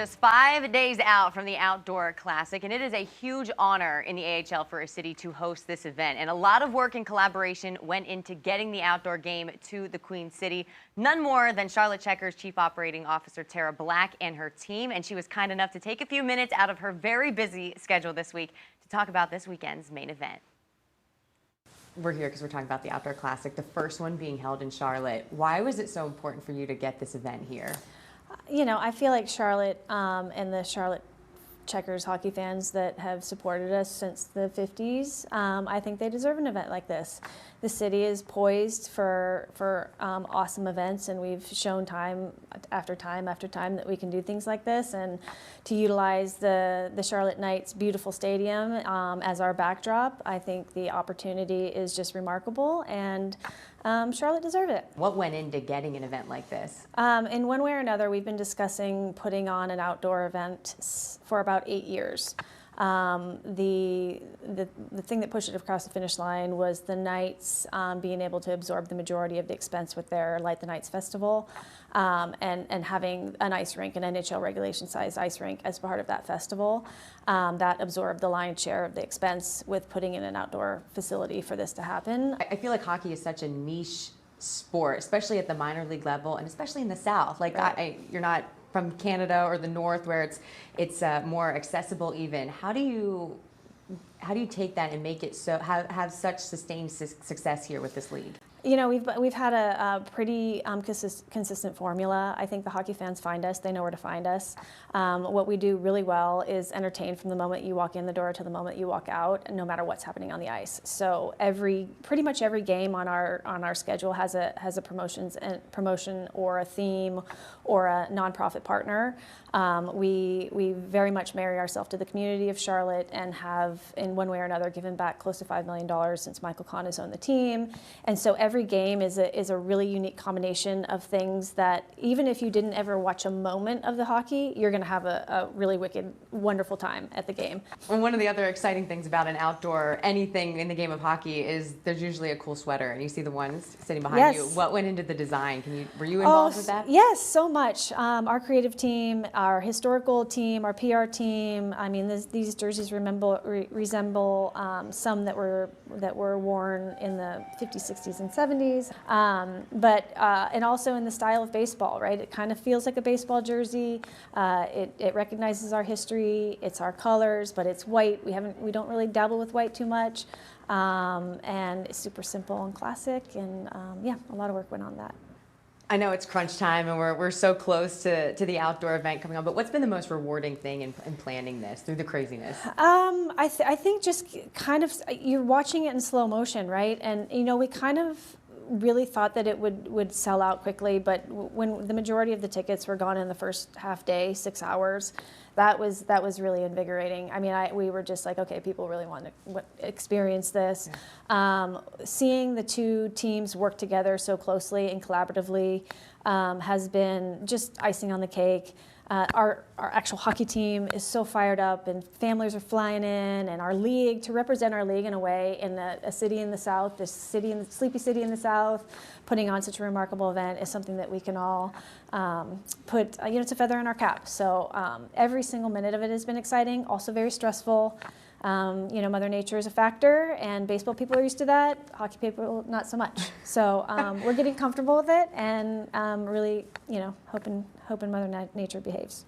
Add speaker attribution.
Speaker 1: just 5 days out from the Outdoor Classic, and it is a huge honor in the AHL for a city to host this event. And a lot of work and collaboration went into getting the outdoor game to the Queen City. None more than Charlotte Checkers Chief Operating Officer Tara Black and her team. And she was kind enough to take a few minutes out of her very busy schedule this week to talk about this weekend's main event. We're here because we're talking about the Outdoor Classic, the first one being held in Charlotte. Why was it so important for you to get this event here?
Speaker 2: You know, I feel like Charlotte and the Charlotte Checkers hockey fans that have supported us since the 50s, I think they deserve an event like this. The city is poised for awesome events, and we've shown time after time that we can do things like this. And to utilize the Charlotte Knights' beautiful stadium as our backdrop, I think the opportunity is just remarkable, and Charlotte deserved it.
Speaker 1: What went into getting an event like this?
Speaker 2: In one way or another, we've been discussing putting on an outdoor event for about 8 years. The thing that pushed it across the finish line was the Knights being able to absorb the majority of the expense with their Light the Knights festival, and having an ice rink, an NHL regulation size ice rink as part of that festival. That absorbed the lion's share of the expense with putting in an outdoor facility for this to happen.
Speaker 1: I feel like hockey is such a niche sport, especially at the minor league level, and especially in the South. Like, right. You're not from Canada or the North, where it's more accessible even. How do you take that and make it so have such sustained success here with this league?
Speaker 2: You know, we've had a pretty consistent formula. I think the hockey fans find us; they know where to find us. What we do really well is entertain from the moment you walk in the door to the moment you walk out, no matter what's happening on the ice. So pretty much every game on our schedule has a promotion or a theme or a nonprofit partner. We very much marry ourselves to the community of Charlotte and have, in one way or another, given back close to $5 million since Michael Kahn has owned the team. And so every game is a really unique combination of things that, even if you didn't ever watch a moment of the hockey, you're going to have a really wicked, wonderful time at the game.
Speaker 1: And one of the other exciting things about an outdoor anything in the game of hockey is there's usually a cool sweater, and you see the ones sitting behind you. What went into the design? Were you involved with that?
Speaker 2: Yes, so much. Our creative team, our historical team, our PR team. I mean, these jerseys resemble some that were worn in the 50s, 60s, and 70s, and also in the style of baseball, right? It kind of feels like a baseball jersey. It recognizes our history. It's our colors, but it's white. We don't really dabble with white too much, and it's super simple and classic. And yeah, a lot of work went on that.
Speaker 1: I know it's crunch time, and we're so close to the outdoor event coming on, but what's been the most rewarding thing in planning this through the craziness?
Speaker 2: I think just kind of, you're watching it in slow motion, right? And, you know, we kind of really thought that it would sell out quickly, but when the majority of the tickets were gone in the first half day, 6 hours, that was really invigorating. I mean, we were just like, okay, people really want to experience this. Yeah. Seeing the two teams work together so closely and collaboratively has been just icing on the cake. Our actual hockey team is so fired up, and families are flying in, and our league, to represent our league in a way in a city in the South, this sleepy city in the South, putting on such a remarkable event is something that we can all put, it's a feather in our cap. So every single minute of it has been exciting, also very stressful. Mother Nature is a factor, and baseball people are used to that. Hockey people, not so much. So we're getting comfortable with it, and really, hoping Mother Nature behaves.